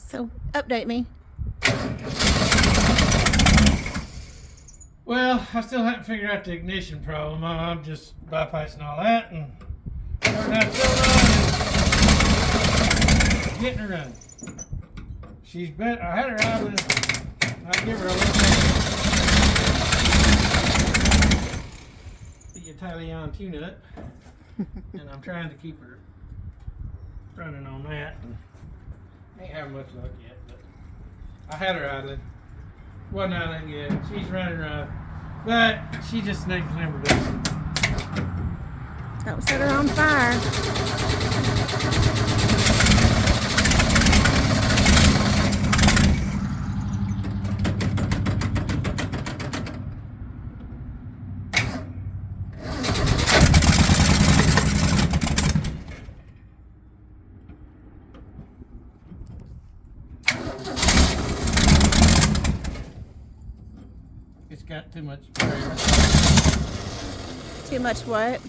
So, update me. Well, I still haven't figured out the ignition problem. I'm just bypassing all that and turning out to getting her running. She's bet. I had her out with. I give her a little bit the Italian tune-up, and I'm trying to keep her running on that. And ain't having much luck yet, but I had her idling. Wasn't idling yet. She's running rough, but she just needs number down. Don't set her on fire. It's got too much pressure. Too much what?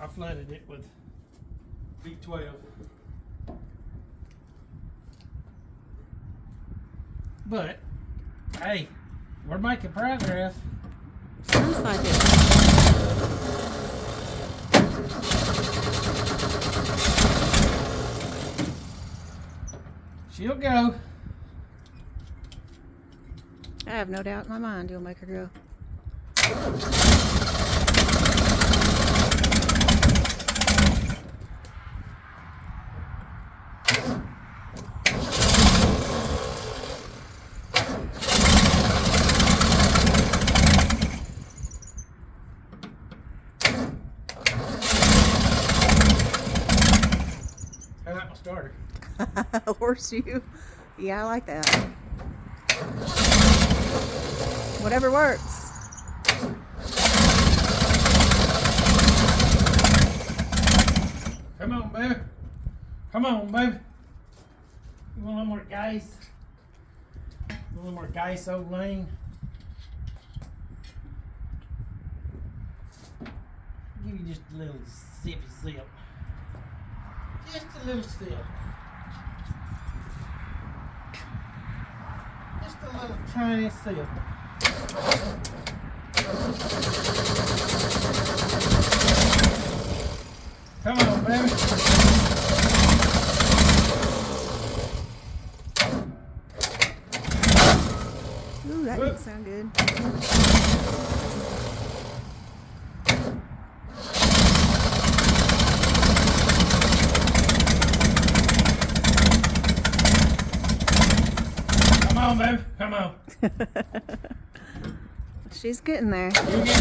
I flooded it with B12. But, hey, we're making progress. Sounds like it. She'll go. I have no doubt in my mind you'll make her go. I like my starter. Horseshoe. Yeah, I like that. Whatever works. Come on, baby. Come on, baby. You want a little more gas? A little more gas, old lane? Give you just a little sippy sip. Just a little sip. Just a little tiny sip. Come on, baby. Ooh, that didn't sound good. Come on, baby. Come on. She's getting there. You get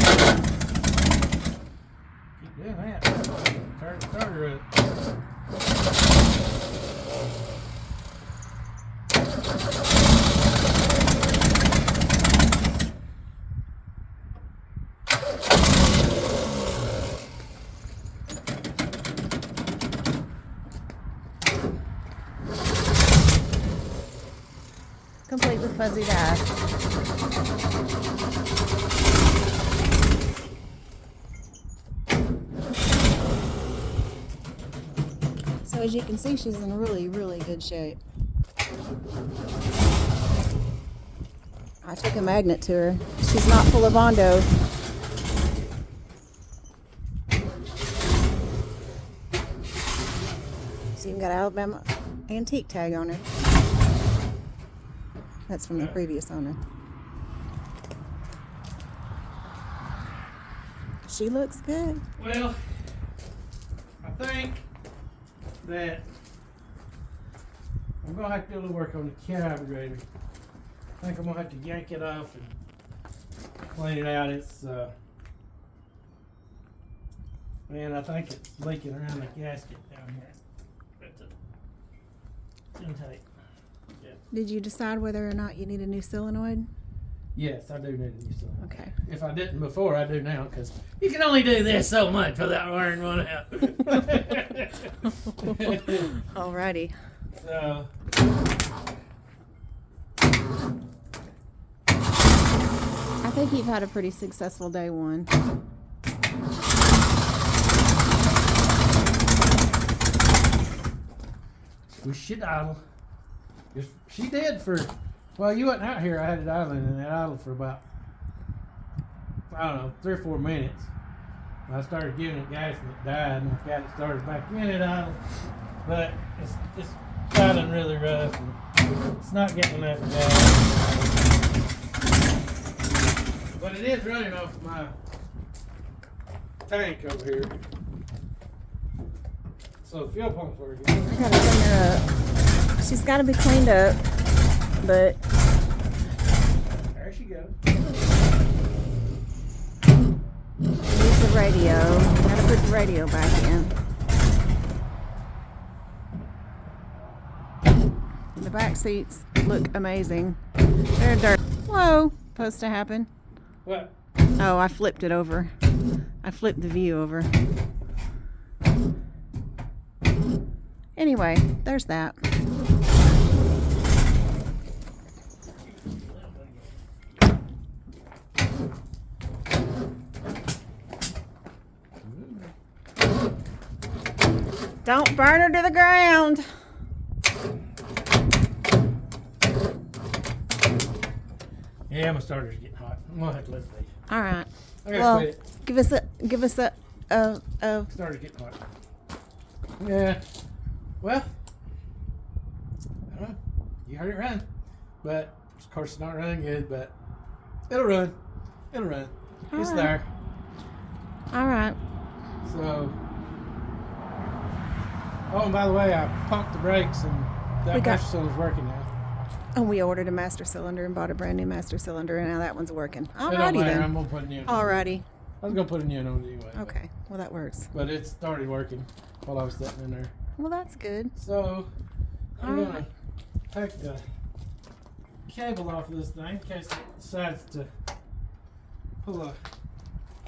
Keep doing that. Turn the starter up. Complete with fuzzy dice. So as you can see, she's in really, really good shape. I took a magnet to her. She's not full of Bondo. She's even got an Alabama antique tag on her. That's from the previous owner. She looks good. Well, I think that I'm gonna have to do a little work on the carburetor. I think I'm gonna have to yank it off and clean it out. It's man, I think it's leaking around the gasket down here. It's intake. Yeah. Did you decide whether or not you need a new solenoid? Yes, I do need a new solenoid. Okay. If I didn't before, I do now, because you can only do this so much without wearing one out. Alrighty. So, I think you've had a pretty successful day one. we should idle. She did for, well, you wasn't out here. I had it idling, and it idled for about, I don't know, 3 or 4 minutes. I started giving it gas and it died, and got it started back in it idle. But it's idling really rough, and it's not getting enough gas. But it is running off my tank over here. So the fuel pump's working. I gotta clean her up. She's gotta be cleaned up, but There she goes. use the radio. Gotta put the radio back in. The back seats look amazing. They're dirty. Whoa, supposed to happen. What? Oh, I flipped it over. I flipped the view over. Anyway, there's that. Don't burn her to the ground. Yeah, my starter's getting hot. I'm gonna have to lift these. All right. I gotta Well, quit it. give us a Starter's getting hot. Yeah. Well, I don't know. You heard it run. But, of course, it's not running good, but it'll run. It'll run. It's Alright. there. All right. So, oh, and by the way, I pumped the brakes and We that got- master cylinder's working now. And we ordered a master cylinder and bought a brand new master cylinder, and now that one's working. It don't Alrighty matter. then. I'm gonna put a new one. Alrighty. I was gonna put a new one on anyway. but- Okay. Well, that works. But it started working while I was sitting in there. Well, that's good. So, I'm Alright. gonna take the cable off of this thing in case it decides to pull a,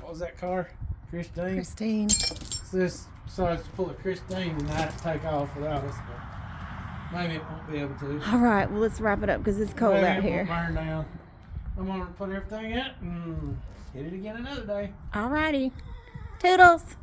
what was that car? Christine? Christine. So this decides to pull a Christine and not take off without us, but maybe it won't be able to. All right. Well, let's wrap it up because it's cold Maybe out it here. won't burn down. I'm gonna put everything in and hit it again another day. Alrighty. Toodles.